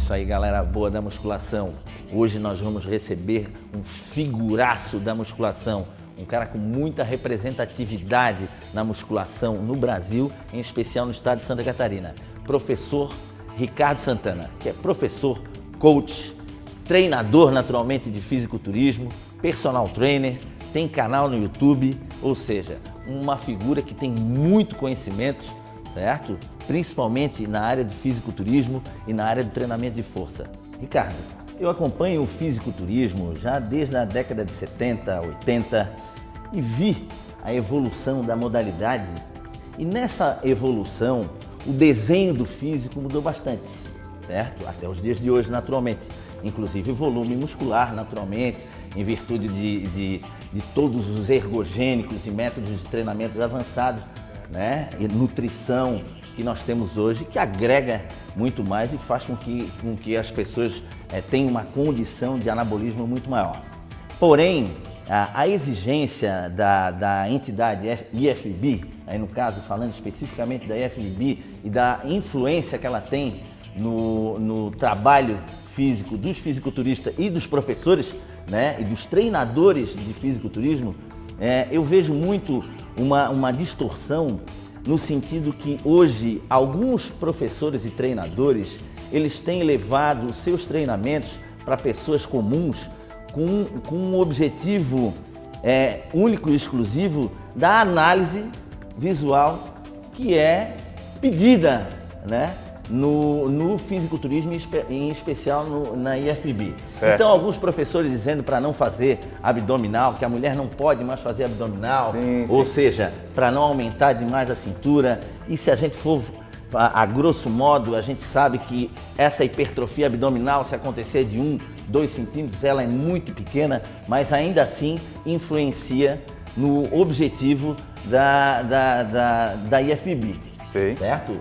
isso aí, galera boa da musculação. Hoje nós vamos receber um figuraço da musculação, um cara com muita representatividade na musculação no Brasil, em especial no estado de Santa Catarina. Professor Ricardo Santana, que é professor, coach, treinador naturalmente de fisiculturismo, personal trainer, tem canal no YouTube, ou seja, uma figura que tem muito conhecimento, certo? Principalmente na área de fisiculturismo e na área de treinamento de força. Ricardo, eu acompanho o fisiculturismo já desde a década de 70, 80 e vi a evolução da modalidade. E nessa evolução, o desenho do físico mudou bastante, certo? Até os dias de hoje, naturalmente. Inclusive volume muscular, naturalmente, em virtude de todos os ergogênicos e métodos de treinamento avançados, né? E nutrição que nós temos hoje, que agrega muito mais e faz com que as pessoas tenham uma condição de anabolismo muito maior. Porém, a exigência da entidade IFBB, aí no caso falando especificamente da IFBB e da influência que ela tem no trabalho físico dos fisiculturistas e dos professores, né, e dos treinadores de fisiculturismo, eu vejo muito uma distorção no sentido que hoje alguns professores e treinadores eles têm levado seus treinamentos para pessoas comuns com um objetivo único e exclusivo da análise visual que é pedida, né, no fisiculturismo, em especial na IFBB. Certo. Então, alguns professores dizendo para não fazer abdominal, que a mulher não pode mais fazer abdominal, ou seja, para não aumentar demais a cintura. E se a gente for, a grosso modo, a gente sabe que essa hipertrofia abdominal, se acontecer de 1, 2 centímetros, ela é muito pequena, mas ainda assim influencia no objetivo da IFBB, certo?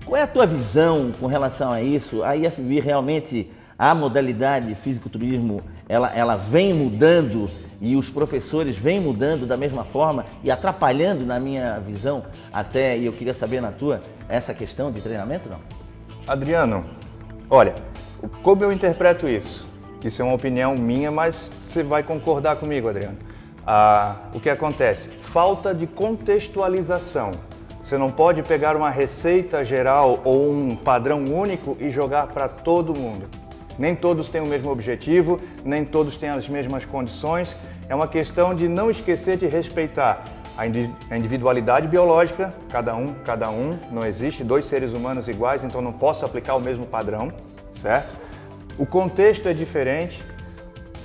Qual é a tua visão com relação a isso? A IFBB realmente, a modalidade de fisiculturismo, ela vem mudando e os professores vêm mudando da mesma forma e atrapalhando, na minha visão, até, e eu queria saber na tua, essa questão de treinamento, não? Adriano, olha, como eu interpreto isso? Isso é uma opinião minha, mas você vai concordar comigo, Adriano. O que acontece? Falta de contextualização. Você não pode pegar uma receita geral ou um padrão único e jogar para todo mundo. Nem todos têm o mesmo objetivo, nem todos têm as mesmas condições. É uma questão de não esquecer de respeitar a individualidade biológica, cada um, não existe 2 seres humanos iguais, então não posso aplicar o mesmo padrão, certo? O contexto é diferente,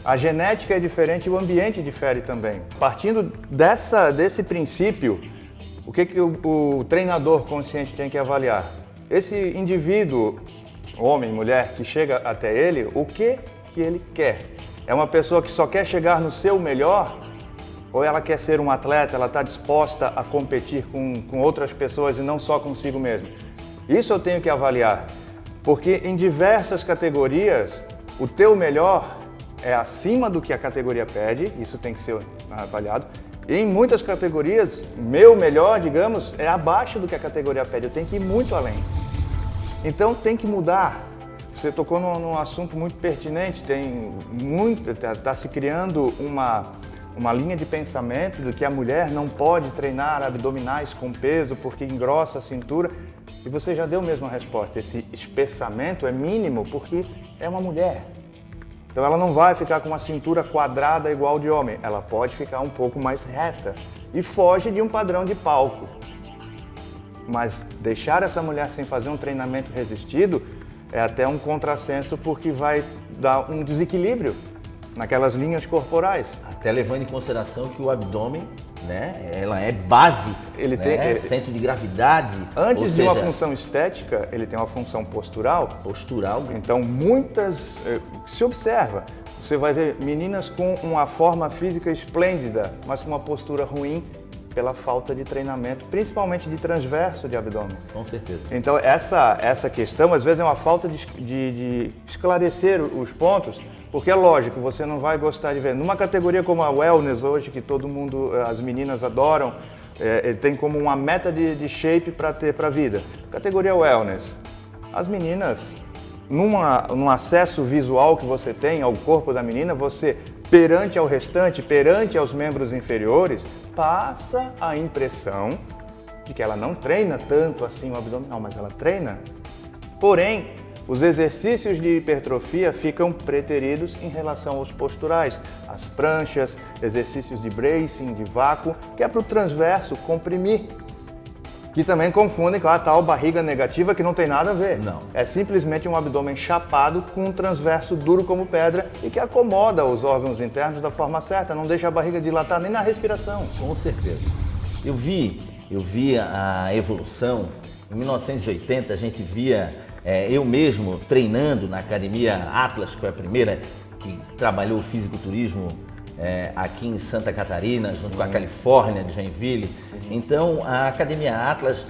a genética é diferente e o ambiente difere também. Partindo desse princípio, o que o treinador consciente tem que avaliar? Esse indivíduo, homem, mulher, que chega até ele, o que ele quer? É uma pessoa que só quer chegar no seu melhor? Ou ela quer ser um atleta, ela está disposta a competir com outras pessoas e não só consigo mesmo? Isso eu tenho que avaliar, porque em diversas categorias, o teu melhor é acima do que a categoria pede, isso tem que ser avaliado. E em muitas categorias, meu melhor, digamos, é abaixo do que a categoria pede. Eu tenho que ir muito além. Então tem que mudar. Você tocou num assunto muito pertinente. Está se criando uma linha de pensamento de que a mulher não pode treinar abdominais com peso porque engrossa a cintura. E você já deu mesmo a resposta. Esse espessamento é mínimo porque é uma mulher. Então ela não vai ficar com uma cintura quadrada igual de homem, ela pode ficar um pouco mais reta e foge de um padrão de palco. Mas deixar essa mulher sem fazer um treinamento resistido é até um contrassenso porque vai dar um desequilíbrio naquelas linhas corporais. Até levando em consideração que o abdômen, né, ela é base, centro de gravidade. Antes de uma função estética, ele tem uma função postural. Postural. Então, muitas se observa. Você vai ver meninas com uma forma física esplêndida, mas com uma postura ruim pela falta de treinamento, principalmente de transverso de abdômen. Com certeza. Então, essa questão, às vezes, é uma falta de esclarecer os pontos. Porque é lógico, você não vai gostar de ver. Numa categoria como a Wellness hoje, que todo mundo, as meninas adoram, tem como uma meta de shape para ter para a vida. Categoria Wellness. As meninas num acesso visual que você tem ao corpo da menina, você, perante ao restante, perante aos membros inferiores, passa a impressão de que ela não treina tanto assim o abdominal, mas ela treina. Porém, os exercícios de hipertrofia ficam preteridos em relação aos posturais, as pranchas, exercícios de bracing, de vácuo, que é para o transverso comprimir, que também confundem com a tal barriga negativa que não tem nada a ver. Não. É simplesmente um abdômen chapado com um transverso duro como pedra e que acomoda os órgãos internos da forma certa, não deixa a barriga dilatar nem na respiração. Com certeza. Eu vi a evolução. Em 1980 a gente via eu mesmo treinando na Academia Atlas, que foi a primeira que trabalhou o fisiculturismo aqui em Santa Catarina, junto com a Califórnia, de Joinville. Então, a Academia Atlas,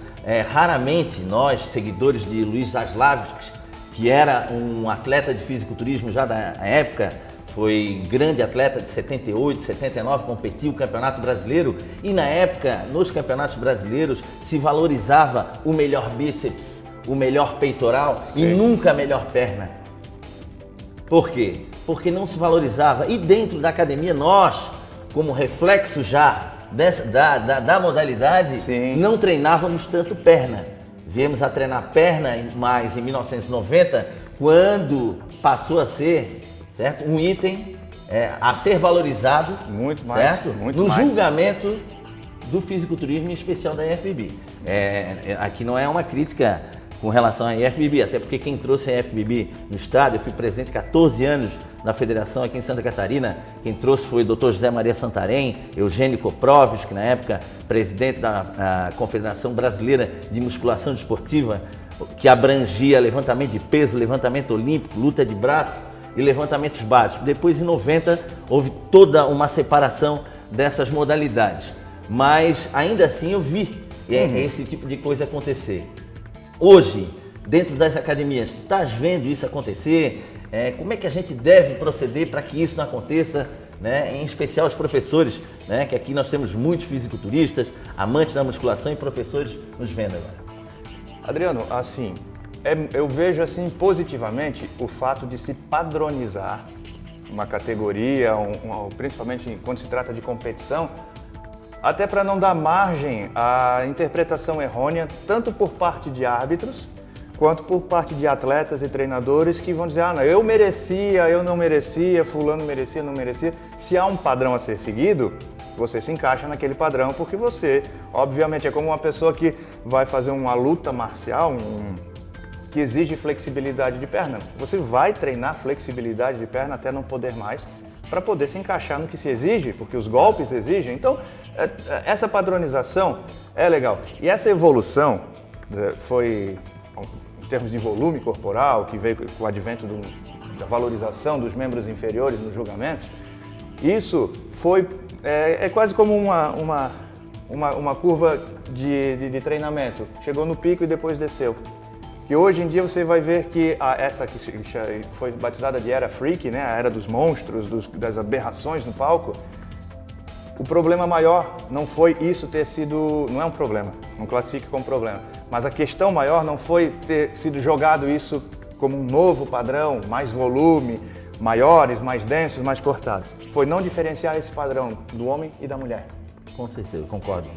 raramente nós, seguidores de Luiz Zaslavski, que era um atleta de fisiculturismo já da época, foi grande atleta de 78, 79, competiu o Campeonato Brasileiro e na época, nos campeonatos brasileiros, se valorizava o melhor bíceps, o melhor peitoral e nunca a melhor perna. Por quê? Porque não se valorizava. E dentro da academia, nós, como reflexo já da modalidade, não treinávamos tanto perna. Viemos a treinar perna mais em 1990, quando passou a ser, certo, um item a ser valorizado, muito mais, certo? Muito no mais. Julgamento do fisiculturismo, em especial da IFBB. Aqui não é uma crítica com relação à IFBB, até porque quem trouxe a IFBB no estado, eu fui presidente 14 anos da federação aqui em Santa Catarina, quem trouxe foi o Dr. José Maria Santarém, Eugênio Koprovis, que na época presidente da Confederação Brasileira de Musculação Desportiva, que abrangia levantamento de peso, levantamento olímpico, luta de braço e levantamentos básicos. Depois, em 90, houve toda uma separação dessas modalidades, mas ainda assim eu vi esse tipo de coisa acontecer. Hoje, dentro das academias, estás vendo isso acontecer? Como é que a gente deve proceder para que isso não aconteça? Né? Em especial os professores, né? Que aqui nós temos muitos fisiculturistas, amantes da musculação e professores nos vendo agora. Adriano, assim, eu vejo assim positivamente o fato de se padronizar uma categoria, principalmente quando se trata de competição, até para não dar margem à interpretação errônea, tanto por parte de árbitros, quanto por parte de atletas e treinadores que vão dizer, não, eu merecia, eu não merecia, fulano merecia, não merecia. Se há um padrão a ser seguido, você se encaixa naquele padrão, porque você, obviamente, é como uma pessoa que vai fazer uma luta marcial, que exige flexibilidade de perna. Você vai treinar flexibilidade de perna até não poder mais, para poder se encaixar no que se exige, porque os golpes exigem. Então, essa padronização é legal. E essa evolução foi, em termos de volume corporal, que veio com o advento da valorização dos membros inferiores no julgamento, isso foi quase como uma curva de treinamento. Chegou no pico e depois desceu. E hoje em dia você vai ver que essa que foi batizada de Era Freak, né? A Era dos Monstros, das aberrações no palco, o problema maior não foi isso ter sido... Não é um problema, não classifique como problema. Mas a questão maior não foi ter sido jogado isso como um novo padrão, mais volume, maiores, mais densos, mais cortados. Foi não diferenciar esse padrão do homem e da mulher. Com certeza, concordo.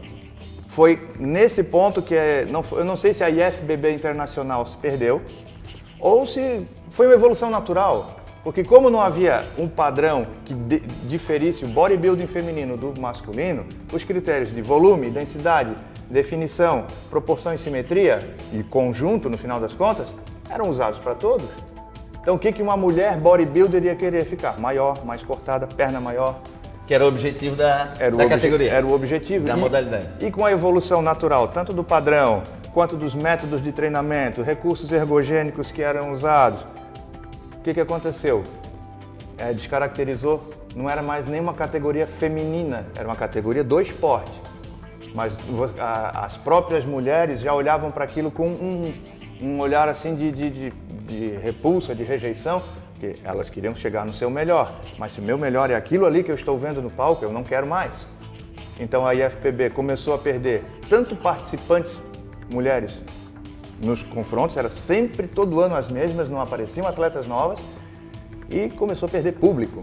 Foi nesse ponto que eu não sei se a IFBB Internacional se perdeu ou se foi uma evolução natural, porque como não havia um padrão que diferisse o bodybuilding feminino do masculino, os critérios de volume, densidade, definição, proporção e simetria e conjunto, no final das contas, eram usados para todos. Então o que uma mulher bodybuilder ia querer ficar? Maior, mais cortada, perna maior. Que era o objetivo da categoria. Era o objetivo. Da modalidade. E com a evolução natural, tanto do padrão, quanto dos métodos de treinamento, recursos ergogênicos que eram usados, o que aconteceu? Descaracterizou, não era mais nenhuma categoria feminina, era uma categoria do esporte. Mas as próprias mulheres já olhavam para aquilo com um olhar assim de repulsa, de rejeição, porque elas queriam chegar no seu melhor, mas se o meu melhor é aquilo ali que eu estou vendo no palco, eu não quero mais. Então a IFBB começou a perder tanto participantes mulheres nos confrontos, era sempre, todo ano as mesmas, não apareciam atletas novas e começou a perder público,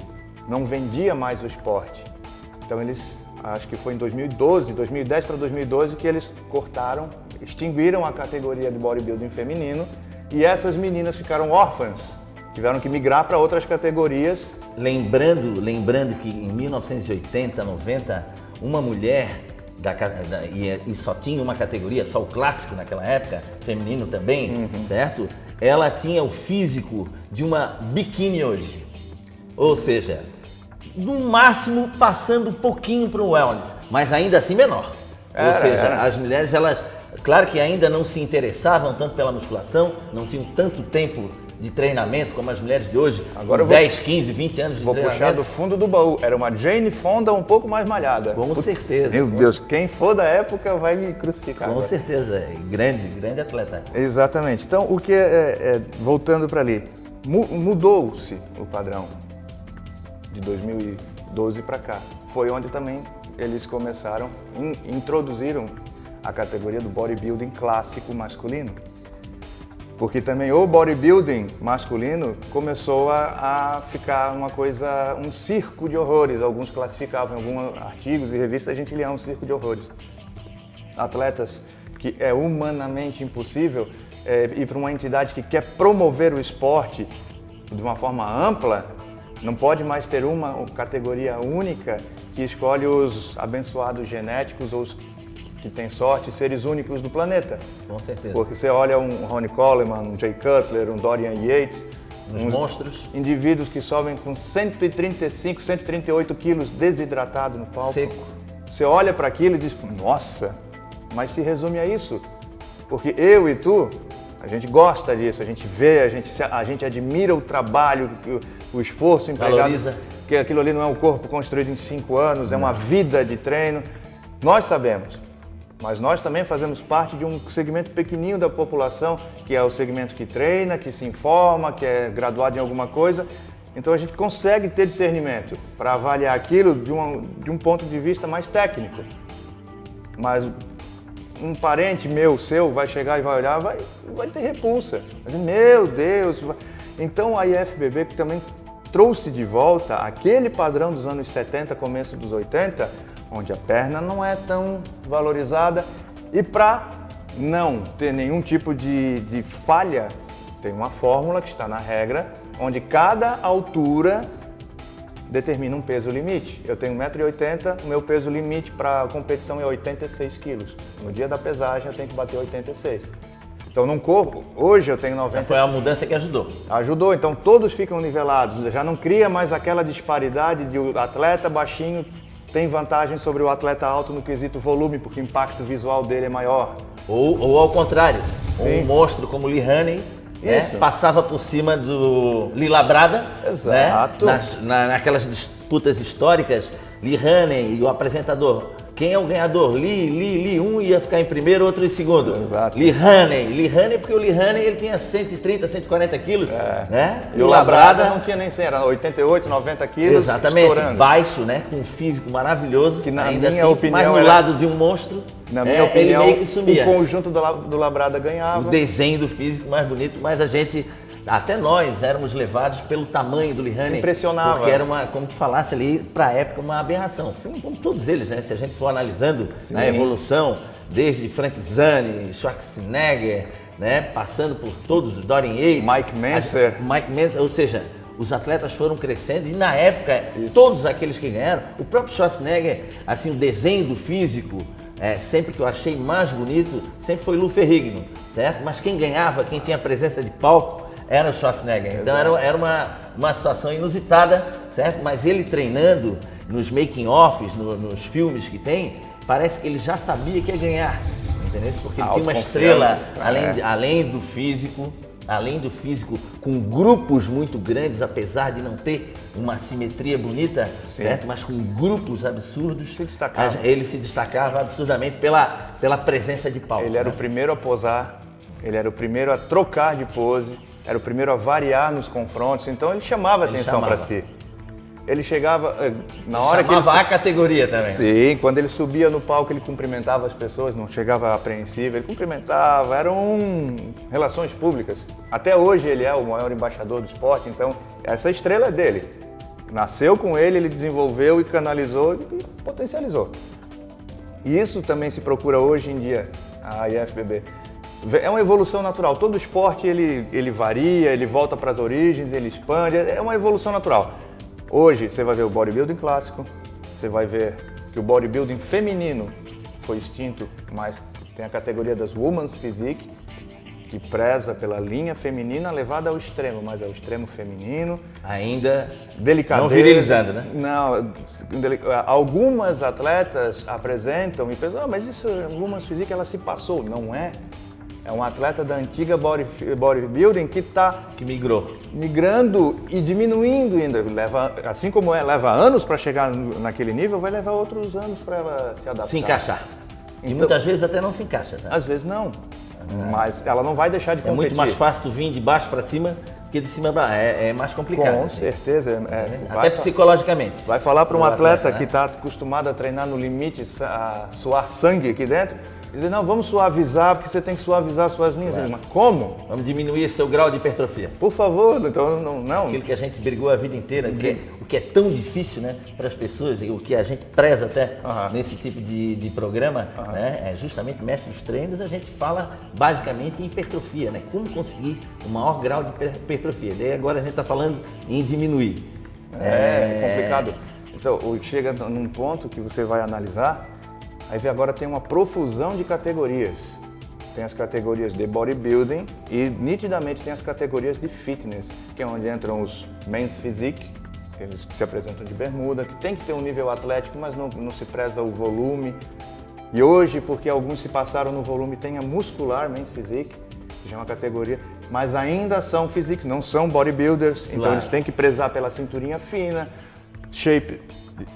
não vendia mais o esporte. Então eles, acho que foi em 2010 para 2012 que eles cortaram, extinguiram a categoria de bodybuilding feminino e essas meninas ficaram órfãs, tiveram que migrar para outras categorias. Lembrando que em 1980, 90, uma mulher e só tinha uma categoria, só o clássico naquela época, feminino também, certo? Ela tinha o físico de uma biquíni hoje, ou seja, no máximo passando um pouquinho para o wellness, mas ainda assim menor. Ou seja, as mulheres, elas, claro que ainda não se interessavam tanto pela musculação, não tinham tanto tempo de treinamento como as mulheres de hoje, agora 10, 15, 20 anos de treinamento. Vou puxar do fundo do baú, era uma Jane Fonda um pouco mais malhada. Com certeza. Meu Deus, quem for da época vai me crucificar. Com certeza, grande atleta. Exatamente. Então, o que voltando para ali, mudou-se o padrão de 2012 para cá. Foi onde também eles começaram, introduziram a categoria do bodybuilding clássico masculino. Porque também o bodybuilding masculino começou a ficar uma coisa, um circo de horrores. Alguns classificavam em alguns artigos e revistas, a gente lia um circo de horrores. Atletas que é humanamente impossível ir para uma entidade que quer promover o esporte de uma forma ampla, não pode mais ter uma categoria única que escolhe os abençoados genéticos ou os que tem sorte, seres únicos do planeta. Com certeza. Porque você olha um Ronnie Coleman, um Jay Cutler, um Dorian Yates, uns monstros, indivíduos que sobem com 135, 138 quilos desidratado no palco. Seco. Você olha para aquilo e diz, nossa, mas se resume a isso. Porque eu e tu, a gente gosta disso, a gente vê, a gente admira o trabalho, o esforço empregado. Valoriza. Que aquilo ali não é um corpo construído em 5 anos, é uma vida de treino. Nós sabemos. Mas nós também fazemos parte de um segmento pequenininho da população, que é o segmento que treina, que se informa, que é graduado em alguma coisa. Então a gente consegue ter discernimento para avaliar aquilo de um ponto de vista mais técnico. Mas um parente meu, seu, vai chegar e vai olhar, vai ter repulsa. Vai dizer, meu Deus! Então a IFBB que também trouxe de volta aquele padrão dos anos 70, começo dos 80, onde a perna não é tão valorizada e para não ter nenhum tipo de falha, tem uma fórmula que está na regra, onde cada altura determina um peso limite. Eu tenho 1,80 m, o meu peso limite para a competição é 86 quilos. No dia da pesagem eu tenho que bater 86. Então não corro, hoje eu tenho 90. Foi a mudança que ajudou. Ajudou, então todos ficam nivelados, já não cria mais aquela disparidade de o atleta baixinho tem vantagem sobre o atleta alto no quesito volume, porque o impacto visual dele é maior. Ou ao contrário, um monstro como Lee Haney passava por cima do Lee Labrada. Exato. Né? Naquelas disputas históricas, Lee Haney e o apresentador. Quem é o ganhador? Lee, um ia ficar em primeiro, outro em segundo. Exato. Lee Haney, porque o Lee Haney ele tinha 130, 140 quilos, né? E o Labrada não tinha nem 100, era 88, 90 quilos. Exatamente, estourando. Baixo, né? Com um físico maravilhoso. Que na ainda minha assim, opinião mais no lado de um monstro. Na minha opinião, ele meio que sumia. O conjunto do Labrada ganhava. O desenho do físico mais bonito, mas a gente, até nós, éramos levados pelo tamanho do Lee Haney. Impressionava. Porque era uma, como tu falasse ali, para a época, uma aberração. Sim, como todos eles, né? Se a gente for analisando a evolução, desde Frank Zane, Schwarzenegger, né? Passando por todos, Dorian Yates. Mike Mentzer. Ou seja, os atletas foram crescendo e na época, todos aqueles que ganharam, o próprio Schwarzenegger, assim, o desenho do físico, sempre que eu achei mais bonito, sempre foi Lou Ferrigno, certo? Mas quem ganhava, quem tinha presença de palco, era o Schwarzenegger. Então era uma situação inusitada, certo? Mas ele treinando nos making-offs, nos filmes que tem, parece que ele já sabia que ia ganhar, entendeu? Porque ele tinha uma estrela, além do físico, com grupos muito grandes, apesar de não ter uma simetria bonita, certo? Mas com grupos absurdos. Ele se destacava absurdamente pela presença de palco. Ele era o primeiro a posar, ele era o primeiro a trocar de pose, era o primeiro a variar nos confrontos, então ele chamava atenção para si. Ele chegava, na hora que ele... Chamava a categoria também. Sim, quando ele subia no palco, ele cumprimentava as pessoas, não chegava apreensivo, ele cumprimentava, eram relações públicas. Até hoje ele é o maior embaixador do esporte, então essa estrela é dele. Nasceu com ele, ele desenvolveu e canalizou e potencializou. E isso também se procura hoje em dia, a IFBB. É uma evolução natural, todo esporte ele varia, ele volta para as origens, ele expande, é uma evolução natural. Hoje você vai ver o bodybuilding clássico, você vai ver que o bodybuilding feminino foi extinto, mas tem a categoria das Women's Physique, que preza pela linha feminina levada ao extremo, mas ao extremo feminino. Ainda delicadeza. Não virilizando, né? Não, algumas atletas apresentam e pensam, mas isso, Women's Physique, ela se passou. Não é. É um atleta da antiga bodybuilding que está migrando e diminuindo ainda. Assim como leva anos para chegar naquele nível, vai levar outros anos para ela se adaptar. Se encaixar. E Então, muitas vezes até não se encaixa. Tá? Às vezes não, mas ela não vai deixar de competir. É muito mais fácil tu vir de baixo para cima que de cima para baixo. É mais complicado. Com certeza. Até psicologicamente. Vai falar para um atleta que está acostumado a treinar no limite, a suar sangue aqui dentro, dizer, não, vamos suavizar, porque você tem que suavizar suas linhas. Claro. Mas como? Vamos diminuir esse teu grau de hipertrofia. Por favor, então não. Aquilo que a gente brigou a vida inteira, o que é tão difícil, né, para as pessoas, e o que a gente preza até nesse tipo de programa, né, é justamente mestre dos treinos, a gente fala basicamente em hipertrofia, né? Como conseguir o maior grau de hipertrofia. Daí agora a gente está falando em diminuir. É complicado. Então, chega num ponto que você vai analisar. Aí agora tem uma profusão de categorias. Tem as categorias de bodybuilding e nitidamente tem as categorias de fitness, que é onde entram os men's physique, eles se apresentam de bermuda, que tem que ter um nível atlético, mas não se preza o volume. E hoje, porque alguns se passaram no volume, tem a muscular men's physique, que já é uma categoria, mas ainda são physiques, não são bodybuilders, então eles têm que prezar pela cinturinha fina, shape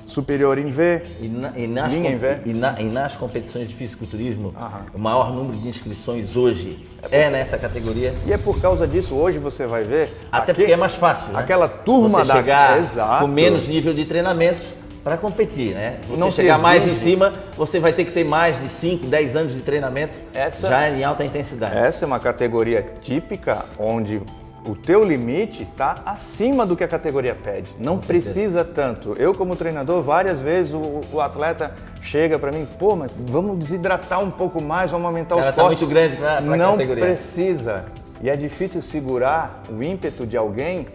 superior em V, linha em V. E nas competições de fisiculturismo, o maior número de inscrições hoje é nessa categoria. E é por causa disso, hoje você vai ver... Até porque é mais fácil, né? Aquela turma você chegar com menos nível de treinamento para competir, né? Você não chegar mais em cima, você vai ter que ter mais de 5, 10 anos de treinamento já em alta intensidade. Essa é uma categoria típica onde o teu limite está acima do que a categoria pede. Não precisa tanto. Eu, como treinador, várias vezes o atleta chega para mim, pô, mas vamos desidratar um pouco mais, vamos aumentar os cortes. Tá muito grande para a categoria. Não precisa. E é difícil segurar o ímpeto de alguém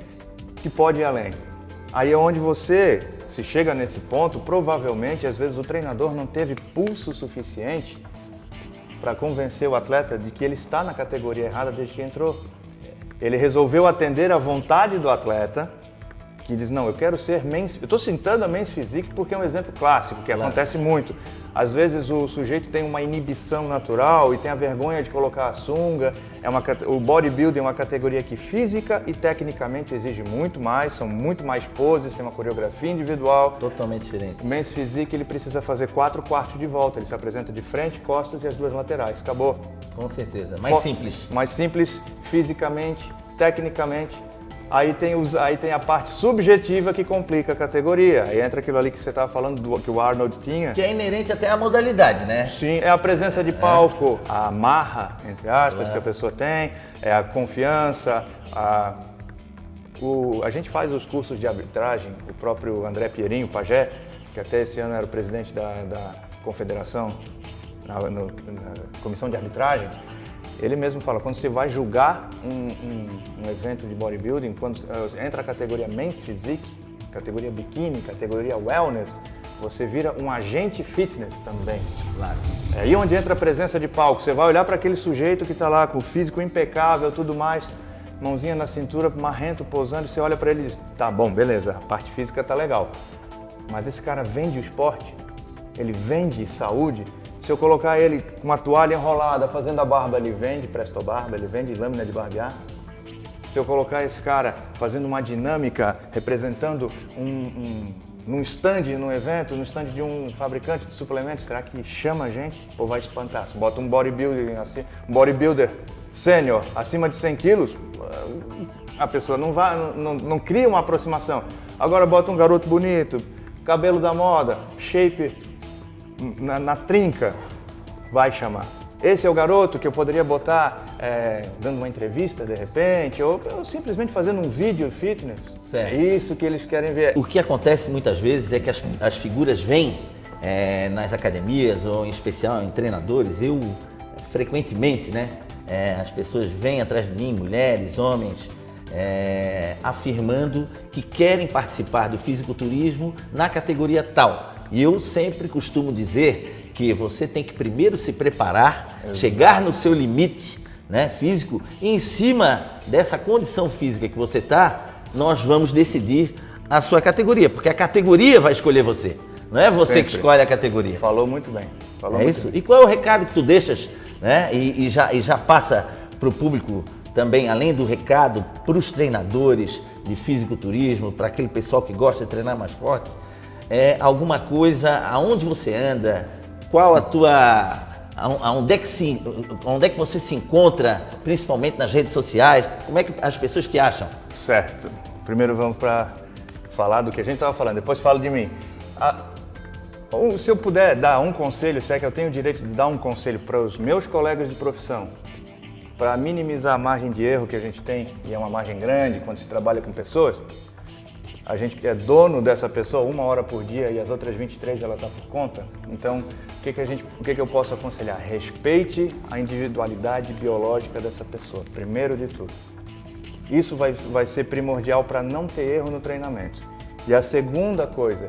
que pode ir além. Aí é onde você, se chega nesse ponto, provavelmente, às vezes, o treinador não teve pulso suficiente para convencer o atleta de que ele está na categoria errada desde que entrou. Ele resolveu atender à vontade do atleta, que diz, não, eu quero ser men's... Eu estou citando a men's physique porque é um exemplo clássico, que acontece muito. Às vezes o sujeito tem uma inibição natural e tem a vergonha de colocar a sunga. O bodybuilding é uma categoria que física e tecnicamente exige muito mais, são muito mais poses, tem uma coreografia individual. Totalmente diferente. O men's physique, ele precisa fazer 4 quartos de volta, ele se apresenta de frente, costas e as 2 laterais, acabou. Com certeza, mais simples. Mais simples, fisicamente, tecnicamente. Aí tem a parte subjetiva que complica a categoria. Aí entra aquilo ali que você estava falando, que o Arnold tinha. Que é inerente até à modalidade, né? Sim, é a presença de palco, a marra, entre aspas, que a pessoa tem, é a confiança, a gente faz os cursos de arbitragem, o próprio André Pierinho, Pajé, que até esse ano era o presidente da confederação, na comissão de arbitragem, ele mesmo fala, quando você vai julgar um evento de bodybuilding, quando entra a categoria Men's Physique, categoria Bikini, categoria Wellness, você vira um agente fitness também. Claro. É aí onde entra a presença de palco. Você vai olhar para aquele sujeito que está lá com o físico impecável, tudo mais, mãozinha na cintura, marrento, posando, você olha para ele e diz, tá bom, beleza, a parte física tá legal, mas esse cara vende o esporte, ele vende saúde. Se eu colocar ele com uma toalha enrolada, fazendo a barba, ele vende presto barba, ele vende lâmina de barbear. Se eu colocar esse cara fazendo uma dinâmica, representando num stand, num evento, no stand de um fabricante de suplementos, será que chama a gente ou vai espantar? Se bota um bodybuilder sênior acima de 100 quilos, a pessoa não cria uma aproximação. Agora bota um garoto bonito, cabelo da moda, shape na trinca, vai chamar. Esse é o garoto que eu poderia botar dando uma entrevista de repente, ou simplesmente fazendo um vídeo fitness. Certo. É isso que eles querem ver. O que acontece muitas vezes é que as figuras vêm nas academias, ou em especial em treinadores. Eu, frequentemente, né, as pessoas vêm atrás de mim, mulheres, homens, afirmando que querem participar do fisiculturismo na categoria tal. E eu sempre costumo dizer que você tem que primeiro se preparar, exato, chegar no seu limite, né, físico, e em cima dessa condição física que você está, nós vamos decidir a sua categoria, porque a categoria vai escolher você, não é você sempre que escolhe a categoria. Falou muito bem. É isso? E qual é o recado que tu deixas, né, e já passa para o público também, além do recado para os treinadores de fisiculturismo, para aquele pessoal que gosta de treinar mais forte, alguma coisa, aonde você anda, qual a tua... Onde é que você se encontra, principalmente nas redes sociais? Como é que as pessoas te acham? Certo. Primeiro vamos para falar do que a gente estava falando, depois fala de mim. Se eu puder dar um conselho, se é que eu tenho o direito de dar um conselho para os meus colegas de profissão, para minimizar a margem de erro que a gente tem, e é uma margem grande quando se trabalha com pessoas, a gente é dono dessa pessoa 1 hora por dia e as outras 23 ela está por conta. Então, o que eu posso aconselhar? Respeite a individualidade biológica dessa pessoa, primeiro de tudo. Isso vai ser primordial para não ter erro no treinamento. E a segunda coisa,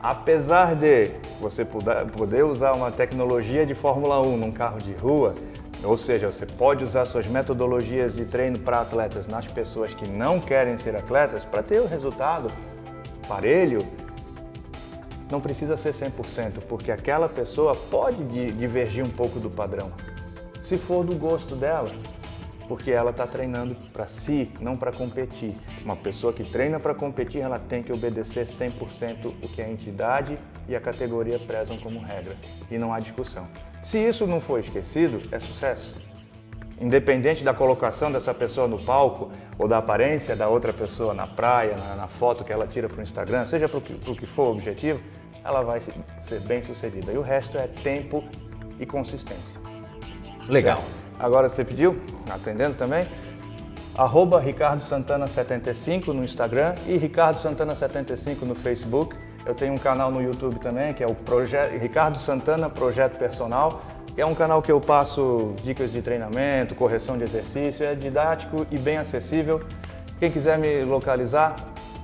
apesar de você poder usar uma tecnologia de Fórmula 1 num carro de rua, ou seja, você pode usar suas metodologias de treino para atletas nas pessoas que não querem ser atletas, para ter o resultado parelho, não precisa ser 100%, porque aquela pessoa pode divergir um pouco do padrão, se for do gosto dela, porque ela está treinando para si, não para competir. Uma pessoa que treina para competir, ela tem que obedecer 100% o que a entidade e a categoria prezam como regra, e não há discussão. Se isso não for esquecido, é sucesso. Independente da colocação dessa pessoa no palco ou da aparência da outra pessoa na praia, na foto que ela tira para o Instagram, seja para o que for o objetivo, ela vai ser bem sucedida. E o resto é tempo e consistência. Legal. Certo? Agora você pediu, atendendo também, @RicardoSantana75 no Instagram e Ricardo Santana 75 no Facebook. Eu tenho um canal no YouTube também, que é o Ricardo Santana Projeto Personal. É um canal que eu passo dicas de treinamento, correção de exercício, é didático e bem acessível. Quem quiser me localizar,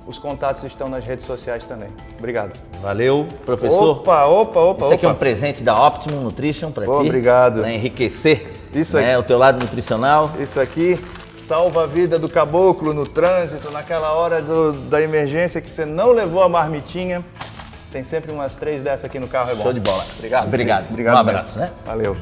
os contatos estão nas redes sociais também. Obrigado. Valeu, professor. Opa. Isso aqui é um presente da Optimum Nutrition para ti. Obrigado. Para enriquecer isso aqui, o teu lado nutricional. Isso aqui salva a vida do caboclo no trânsito, naquela hora da emergência que você não levou a marmitinha. Tem sempre umas 3 dessas aqui no carro, é bom. Show de bola. Obrigado. Um abraço, né? Valeu.